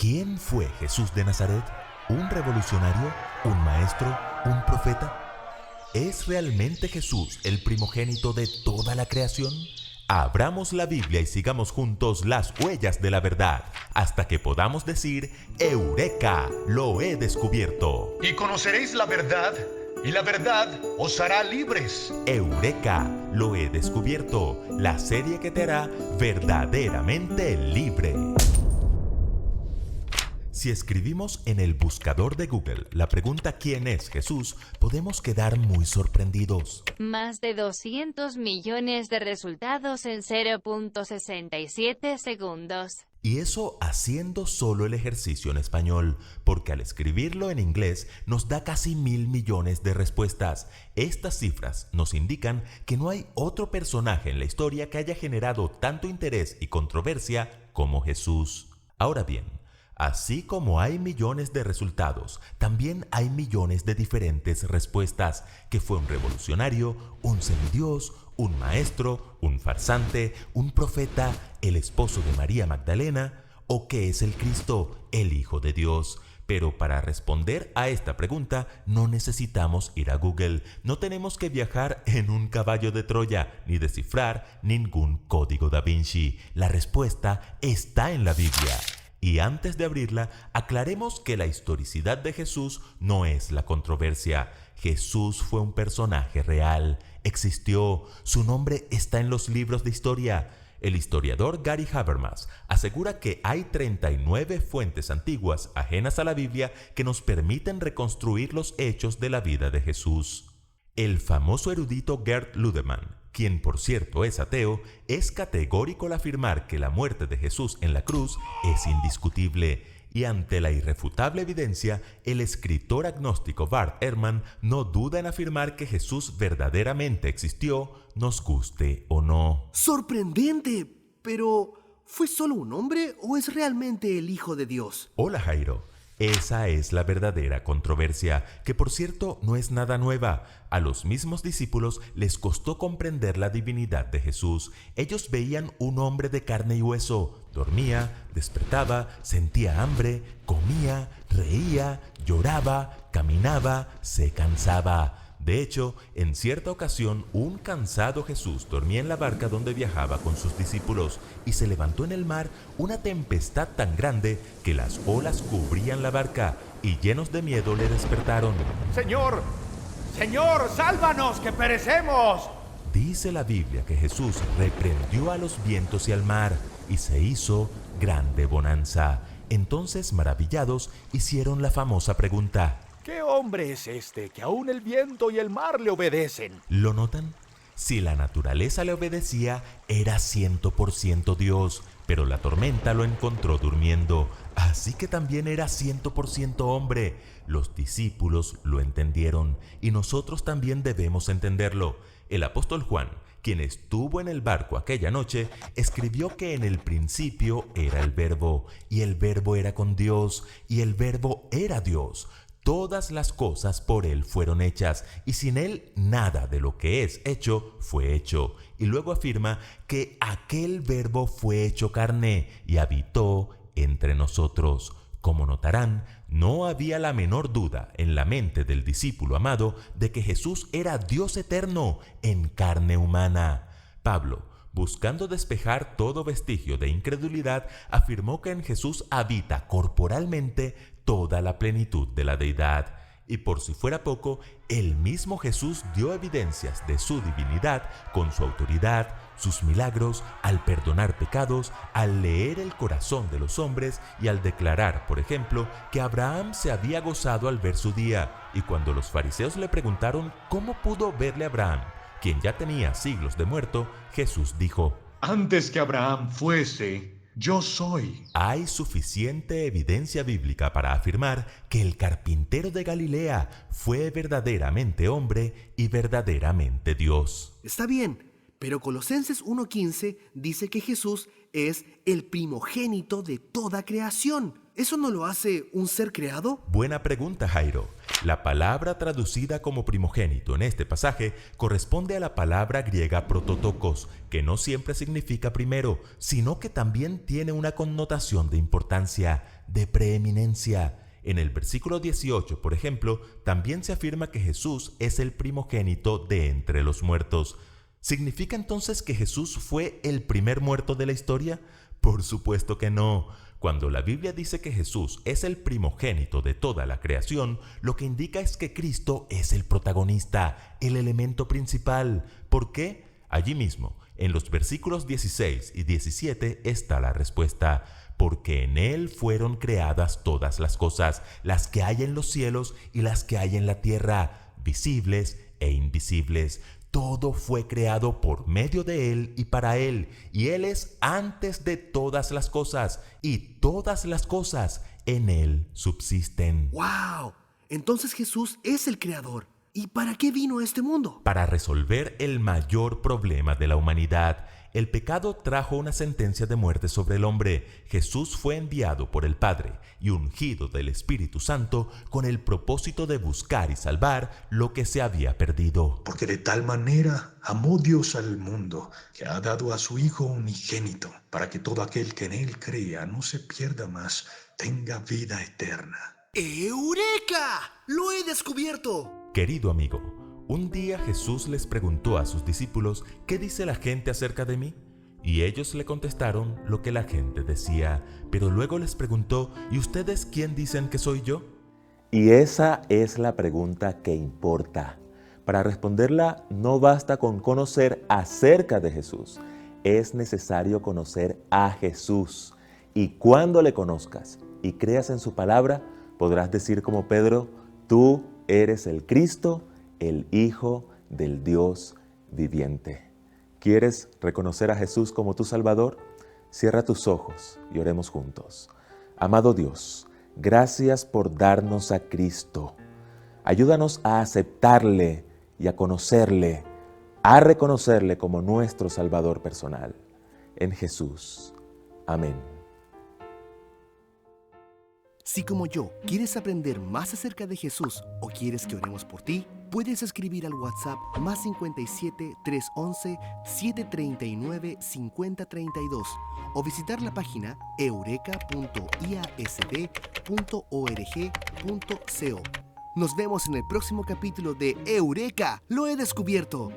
¿Quién fue Jesús de Nazaret? ¿Un revolucionario? ¿Un maestro? ¿Un profeta? ¿Es realmente Jesús el primogénito de toda la creación? Abramos la Biblia y sigamos juntos las huellas de la verdad, hasta que podamos decir, ¡Eureka! ¡Lo he descubierto! Y conoceréis la verdad, y la verdad os hará libres. ¡Eureka! Lo he descubierto, la serie que te hará verdaderamente libre. Si escribimos en el buscador de Google la pregunta ¿quién es Jesús?, podemos quedar muy sorprendidos. Más de 200 millones de resultados en 0.67 segundos. Y eso haciendo solo el ejercicio en español, porque al escribirlo en inglés nos da casi 1.000 millones de respuestas. Estas cifras nos indican que no hay otro personaje en la historia que haya generado tanto interés y controversia como Jesús. Ahora bien, así como hay millones de resultados, también hay millones de diferentes respuestas. ¿Que fue un revolucionario, un semidios, un maestro, un farsante, un profeta, el esposo de María Magdalena? ¿O qué es el Cristo, el Hijo de Dios? Pero para responder a esta pregunta no necesitamos ir a Google. No tenemos que viajar en un caballo de Troya, ni descifrar ningún código da Vinci. La respuesta está en la Biblia. Y antes de abrirla, aclaremos que la historicidad de Jesús no es la controversia. Jesús fue un personaje real, existió, su nombre está en los libros de historia. El historiador Gary Habermas asegura que hay 39 fuentes antiguas ajenas a la Biblia que nos permiten reconstruir los hechos de la vida de Jesús. El famoso erudito Gerd Ludemann, quien por cierto es ateo, es categórico al afirmar que la muerte de Jesús en la cruz es indiscutible. Y ante la irrefutable evidencia, el escritor agnóstico Bart Ehrman no duda en afirmar que Jesús verdaderamente existió, nos guste o no. ¡Sorprendente! Pero, ¿fue solo un hombre o es realmente el Hijo de Dios? Hola Jairo. Esa es la verdadera controversia, que por cierto no es nada nueva. A los mismos discípulos les costó comprender la divinidad de Jesús. Ellos veían un hombre de carne y hueso. Dormía, despertaba, sentía hambre, comía, reía, lloraba, caminaba, se cansaba. De hecho, en cierta ocasión, un cansado Jesús dormía en la barca donde viajaba con sus discípulos y se levantó en el mar una tempestad tan grande que las olas cubrían la barca y llenos de miedo le despertaron. ¡Señor! ¡Señor, sálvanos, que perecemos! Dice la Biblia que Jesús reprendió a los vientos y al mar y se hizo grande bonanza. Entonces, maravillados, hicieron la famosa pregunta: ¿qué hombre es este que aún el viento y el mar le obedecen? ¿Lo notan? Si la naturaleza le obedecía, era 100% Dios, pero la tormenta lo encontró durmiendo, así que también era 100% hombre. Los discípulos lo entendieron y nosotros también debemos entenderlo. El apóstol Juan, quien estuvo en el barco aquella noche, escribió que en el principio era el Verbo, y el Verbo era con Dios, y el Verbo era Dios. Todas las cosas por Él fueron hechas, y sin Él nada de lo que es hecho fue hecho. Y luego afirma que aquel Verbo fue hecho carne y habitó entre nosotros. Como notarán, no había la menor duda en la mente del discípulo amado de que Jesús era Dios eterno en carne humana. Pablo, buscando despejar todo vestigio de incredulidad, afirmó que en Jesús habita corporalmente toda la plenitud de la deidad. Y por si fuera poco, el mismo Jesús dio evidencias de su divinidad con su autoridad, sus milagros, al perdonar pecados, al leer el corazón de los hombres y al declarar, por ejemplo, que Abraham se había gozado al ver su día. Y cuando los fariseos le preguntaron cómo pudo verle a Abraham, quien ya tenía siglos de muerto, Jesús dijo: antes que Abraham fuese, yo soy. Hay suficiente evidencia bíblica para afirmar que el carpintero de Galilea fue verdaderamente hombre y verdaderamente Dios. Está bien, Pero Colosenses 1:15 dice que Jesús es el primogénito de toda creación. ¿Eso no lo hace un ser creado? Buena pregunta, Jairo. La palabra traducida como primogénito en este pasaje corresponde a la palabra griega prototokos, que no siempre significa primero, sino que también tiene una connotación de importancia, de preeminencia. En el versículo 18, por ejemplo, también se afirma que Jesús es el primogénito de entre los muertos. ¿Significa entonces que Jesús fue el primer muerto de la historia? Por supuesto que no. Cuando la Biblia dice que Jesús es el primogénito de toda la creación, lo que indica es que Cristo es el protagonista, el elemento principal. ¿Por qué? Allí mismo, en los versículos 16 y 17 está la respuesta. Porque en Él fueron creadas todas las cosas, las que hay en los cielos y las que hay en la tierra, visibles e invisibles. Todo fue creado por medio de Él y para Él, y Él es antes de todas las cosas, y todas las cosas en Él subsisten. ¡Wow! Entonces Jesús es el creador. ¿Y para qué vino a este mundo? Para resolver el mayor problema de la humanidad. El pecado trajo una sentencia de muerte sobre el hombre. Jesús fue enviado por el Padre y ungido del Espíritu Santo con el propósito de buscar y salvar lo que se había perdido. Porque de tal manera amó Dios al mundo, que ha dado a su Hijo unigénito, para que todo aquel que en Él crea no se pierda más, tenga vida eterna. ¡Eureka! ¡Lo he descubierto! Querido amigo, un día Jesús les preguntó a sus discípulos, ¿qué dice la gente acerca de mí? Y ellos le contestaron lo que la gente decía, pero luego les preguntó, ¿y ustedes quién dicen que soy yo? Y esa es la pregunta que importa. Para responderla no basta con conocer acerca de Jesús, es necesario conocer a Jesús. Y cuando le conozcas y creas en su palabra, podrás decir como Pedro, tú eres el Cristo, el Hijo del Dios viviente. ¿Quieres reconocer a Jesús como tu Salvador? Cierra tus ojos y oremos juntos. Amado Dios, gracias por darnos a Cristo. Ayúdanos a aceptarle y a conocerle, a reconocerle como nuestro Salvador personal. En Jesús. Amén. Si como yo quieres aprender más acerca de Jesús o quieres que oremos por ti, puedes escribir al WhatsApp +57 311 739 5032 o visitar la página eureka.iasd.org.co. Nos vemos en el próximo capítulo de Eureka, lo he descubierto.